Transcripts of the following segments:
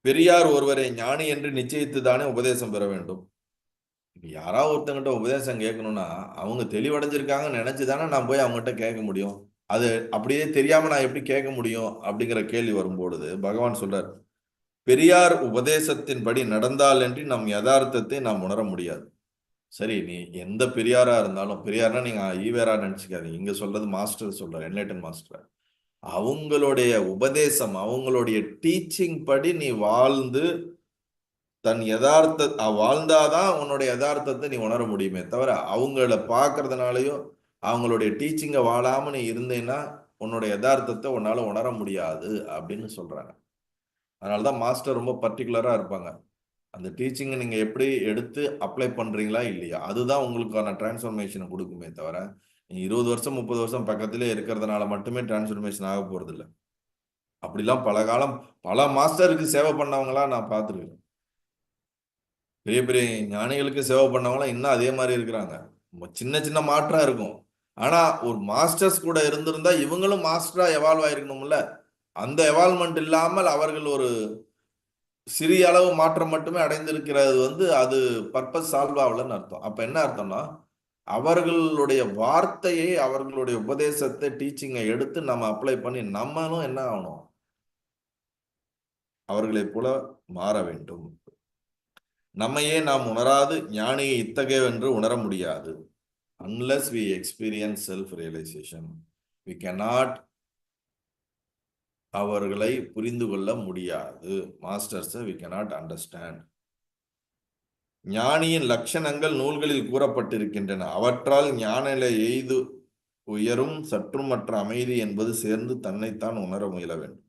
பெரியார் ஒருவரை ஞானி என்று நிச்சயித்து தானே உபதேசம் பெற வேண்டும். யாராவது ஒருத்தங்கிட்ட உபதேசம் கேட்கணும்னா அவங்க தெளிவடைஞ்சிருக்காங்கன்னு நினைச்சுதானே நான் போய் அவங்ககிட்ட கேட்க முடியும். அது அப்படியே தெரியாம நான் எப்படி கேட்க முடியும் அப்படிங்கிற கேள்வி வரும்பொழுது பகவான் சொல்றார், பெரியார் உபதேசத்தின்படி நடந்தால் என்று நம் யதார்த்தத்தை நாம் உணர முடியாது. சரி, நீ எந்த பெரியாரா இருந்தாலும், பெரியார்னா நீங்க ஈவேரா நினைச்சுக்காதீங்க, இங்க சொல்றது மாஸ்டர் சொல்றார், என்லைட்டன் மாஸ்டர். அவங்களுடைய உபதேசம், அவங்களுடைய டீச்சிங் படி நீ வாழ்ந்து தன் யதார்த்த வாழ்ந்தாதான் உன்னுடைய யதார்த்தத்தை நீ உணர முடியுமே தவிர, அவங்கள பார்க்கறதுனாலயோ அவங்களுடைய டீச்சிங்கை வாழாம நீ இருந்தேன்னா உன்னுடைய யதார்த்தத்தை உன்னால உணர முடியாது அப்படின்னு சொல்றாங்க. அதனாலதான் மாஸ்டர் ரொம்ப பர்டிகுலரா இருப்பாங்க. அந்த டீச்சிங்கை நீங்க எப்படி எடுத்து அப்ளை பண்றீங்களா இல்லையா, அதுதான் உங்களுக்கான டிரான்ஸ்ஃபர்மேஷனை கொடுக்குமே தவிர, நீ 20 வருஷம் 30 வருஷம் பக்கத்திலே இருக்கிறதுனால மட்டுமே டிரான்ஸ்ஃபர்மேஷன் ஆக போறது இல்லை. அப்படிலாம் பல காலம் பல மாஸ்டருக்கு சேவை பண்ணவங்களா நான் பார்த்துருக்கேன். பெரிய பெரிய ஞானிகளுக்கு சேவை பண்ணவங்களாம் இன்னும் அதே மாதிரி இருக்கிறாங்க. சின்ன சின்ன மாற்றம் இருக்கும். ஆனா ஒரு மாஸ்டர்ஸ் கூட இருந்திருந்தா இவங்களும் மாஸ்டரா எவால்வ் ஆயிருக்கணும்ல. அந்த எவால்வ்மெண்ட் இல்லாமல் அவர்கள் ஒரு சிறிய அளவு மாற்றம் மட்டுமே அடைந்திருக்கிறது அது பர்பஸ் சால்வ் ஆகலன்னு அர்த்தம். அப்ப என்ன அர்த்தம்னா, அவர்களுடைய வார்த்தையை, அவர்களுடைய உபதேசத்தை, டீச்சிங்கை எடுத்து நம்ம அப்ளை பண்ணி நம்மளும் என்ன ஆகணும், அவர்களைப் போல மாற வேண்டும். நம்மையே நாம் உணராது ஞானியை இத்தகையவென்று உணர முடியாது. Unless we experience self-realization, we cannot அவர்களை புரிந்து கொள்ள முடியாது. மாஸ்டர்ஸை we cannot understand. ஞானியின் லட்சணங்கள் நூல்களில் கூறப்பட்டிருக்கின்றன. அவற்றால் ஞான நிலை எய்து உயரும் சற்றுமற்ற அமைதி என்பது சேர்ந்து தன்னைத்தான் உணர முயல வேண்டும்.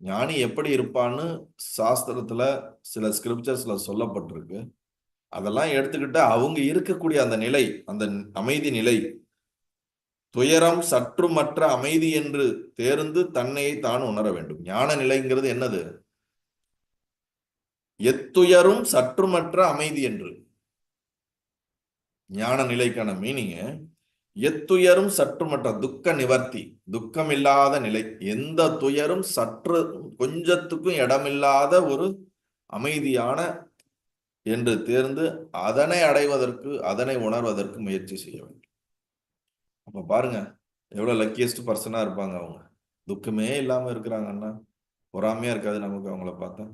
ஞானி எப்படி இருப்பான்னு சாஸ்திரத்துல சில ஸ்கிரிப்சர்ஸ்ல சொல்லப்பட்டிருக்கு. அதெல்லாம் எடுத்துக்கிட்டு அவங்க இருக்கக்கூடிய அந்த நிலை, அந்த அமைதி நிலை, துயரம் சற்றுமற்ற அமைதி என்று தேர்ந்து தன்னையை தான் உணர வேண்டும். ஞான நிலைங்கிறது என்னது? எத்துயரும் சற்றுமற்ற அமைதி என்று. ஞான நிலைக்கான மீனிங் எத்துயரும் சற்றுமற்ற துக்க நிவர்த்தி, துக்கம் இல்லாத நிலை, எந்த துயரும் சற்று கொஞ்சத்துக்கும் இடமில்லாத ஒரு அமைதியான என்று தேர்ந்து அதனை அடைவதற்கு, அதனை உணர்வதற்கு முயற்சி செய்ய வேண்டும். அப்ப பாருங்க எவ்வளவு லக்கியஸ்ட் பர்சனா இருப்பாங்க அவங்க. துக்கமே இல்லாம இருக்கிறாங்கன்னா பொறாமையா இருக்காது நமக்கு அவங்கள பார்த்தா?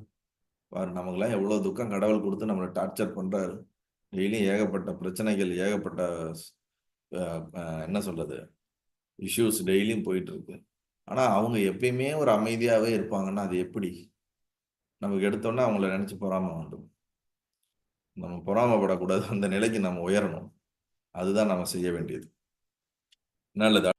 பாரு, நமக்குலாம் எவ்வளவு துக்கம் கடவுள் கொடுத்து நம்மளை டார்ச்சர் பண்றாரு. டெய்லியும் ஏகப்பட்ட பிரச்சனைகள், ஏகப்பட்ட என்ன சொல்றது, இஷ்யூஸ் டெய்லியும் போயிட்டு இருக்கு. ஆனா அவங்க எப்பயுமே ஒரு அமைதியாவே இருப்பாங்கன்னா அது எப்படி? நமக்கு எடுத்தோன்னா அவங்கள நினைச்சு பொறாம வந்துடும். நம்ம பொறாமப்படக்கூடாது. அந்த நிலைக்கு நம்ம உயரணும். அதுதான் நம்ம செய்ய வேண்டியது. நல்லது.